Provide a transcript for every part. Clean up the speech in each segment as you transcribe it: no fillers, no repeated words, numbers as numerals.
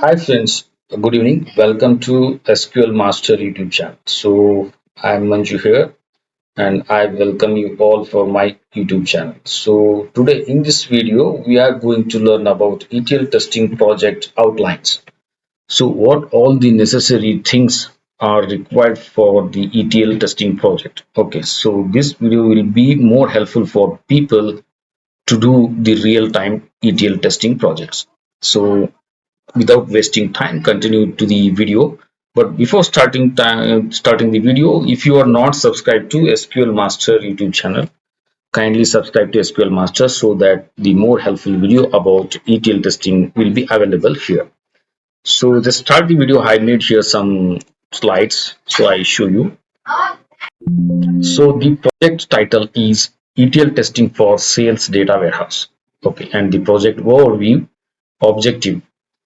Hi friends, good evening. Welcome to SQL Master YouTube channel. I'm Manju here and I welcome you all for my YouTube channel. So today in this video we are going to learn about ETL testing project outlines. So what all the necessary things are required for the ETL testing project. Okay, so this video will be more helpful for people to do the real-time ETL testing projects. So without wasting time, continue to the video. But before starting the video, if you are not subscribed to SQL Master YouTube channel, kindly subscribe to SQL Master so that the more helpful video about ETL testing will be available here. So just start the video. I made here some slides, so I show you. So the project title is ETL testing for sales data warehouse. Okay, and the project overview objective.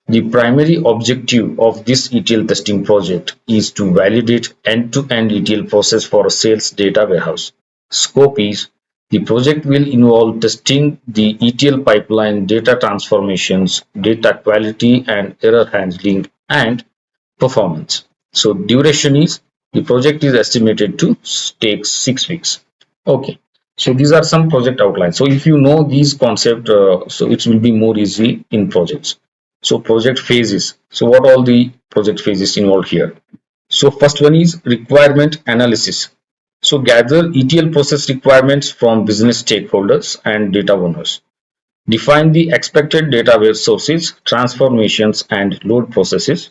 The primary objective of this ETL testing project is to validate end-to-end ETL process for a sales data warehouse. Scope is the project will involve testing the ETL pipeline, data transformations, data quality and error handling, and performance. So duration is the project is estimated to take 6 weeks. Okay. So these are some project outlines. So if you know these concepts, so it will be more easy in projects. So project phases. So what all the project phases involved here? So first one is requirement analysis. So gather ETL process requirements from business stakeholders and data owners. Define the expected database sources, transformations, and load processes.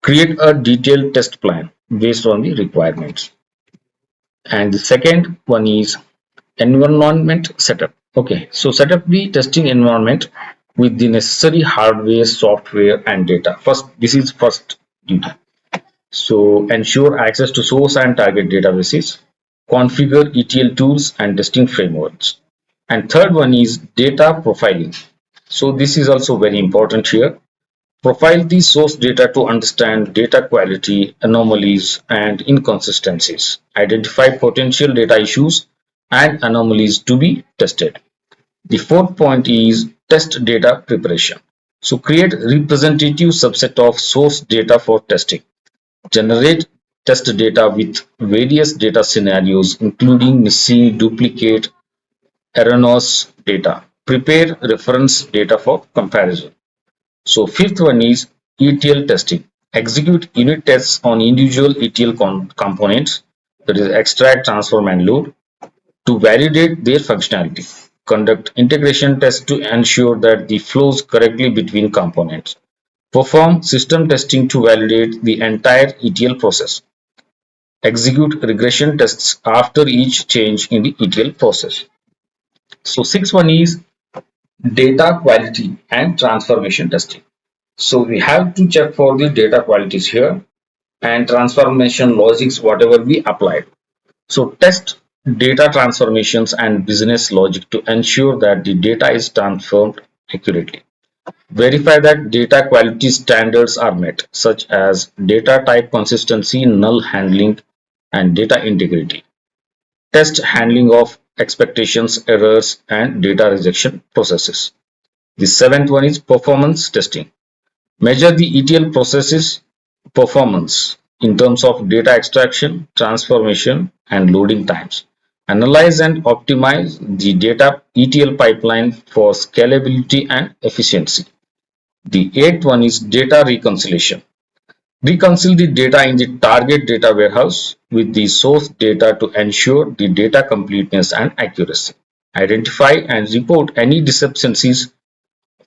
Create a detailed test plan based on the requirements. And the second one is environment setup. Okay, so set up the testing environment with the necessary hardware, software, and data. This is first duty. So ensure access to source and target databases. Configure ETL tools and testing frameworks. And third one is data profiling. So this is also very important here. Profile the source data to understand data quality, anomalies, and inconsistencies. Identify potential data issues and anomalies to be tested. The fourth point is test data preparation. So create representative subset of source data for testing. Generate test data with various data scenarios, including missing, duplicate, erroneous data. Prepare reference data for comparison. So fifth one is ETL testing. Execute unit tests on individual ETL components, that is extract, transform, and load, to validate their functionality. Conduct integration tests to ensure that the flows correctly between components. Perform system testing to validate the entire ETL process. Execute regression tests after each change in the ETL process. So sixth one is data quality and transformation testing. So we have to check for the data qualities here and transformation logics whatever we applied. So test data transformations and business logic to ensure that the data is transformed accurately. Verify that data quality standards are met, such as data type consistency, null handling, and data integrity. Test handling of expectations, errors, and data rejection processes. The seventh one is performance testing. Measure the ETL processes performance in terms of data extraction, transformation, and loading times. Analyze and optimize the data ETL pipeline for scalability and efficiency. The eighth one is data reconciliation. Reconcile the data in the target data warehouse with the source data to ensure the data completeness and accuracy. Identify and report any discrepancies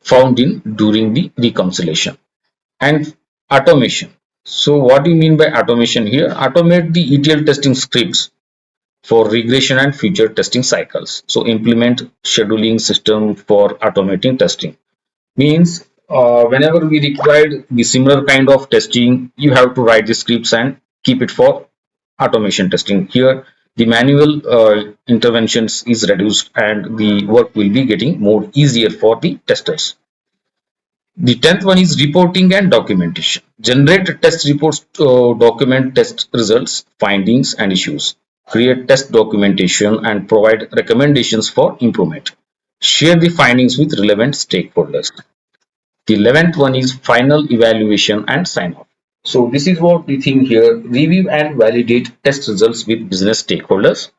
found in during the reconciliation. And automation. So what do you mean by automation here? Automate the ETL testing scripts for regression and future testing cycles. So implement scheduling system for automating testing. Means whenever we required the similar kind of testing, you have to write the scripts and keep it for automation testing. Here the manual interventions is reduced and the work will be getting more easier for the testers. The 10th one is reporting and documentation. Generate test reports to document test results, findings, and issues. Create test documentation and provide recommendations for improvement. Share the findings with relevant stakeholders. The 11th one is final evaluation and sign off. So this is what we think here: review and validate test results with business stakeholders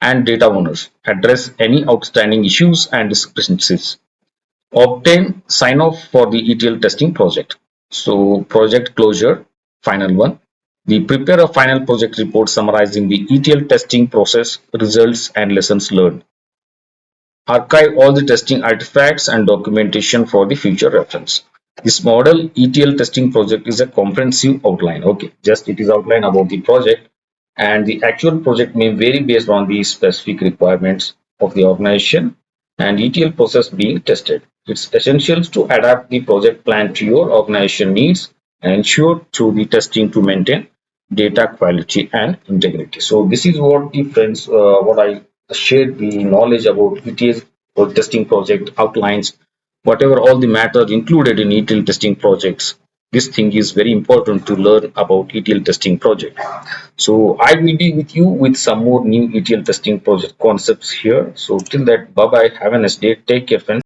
and data owners, address any outstanding issues and discrepancies, obtain sign off for the ETL testing project. So project closure, final one. We prepare a final project report summarizing the ETL testing process, results and lessons learned. Archive all the testing artifacts and documentation for the future reference. This model ETL testing project is a comprehensive outline. Okay, just it is outline about the project, and the actual project may vary based on the specific requirements of the organization and ETL process being tested. It's essential to adapt the project plan to your organization needs and ensure through the testing to maintain data quality and integrity. So this is what the friends, what I shared the knowledge about ETL or testing project outlines, whatever all the matter included in ETL testing projects. This thing is very important to learn about ETL testing project. So I will be with you with some more new ETL testing project concepts here. So till that, bye bye. Have a nice day. Take care, friends.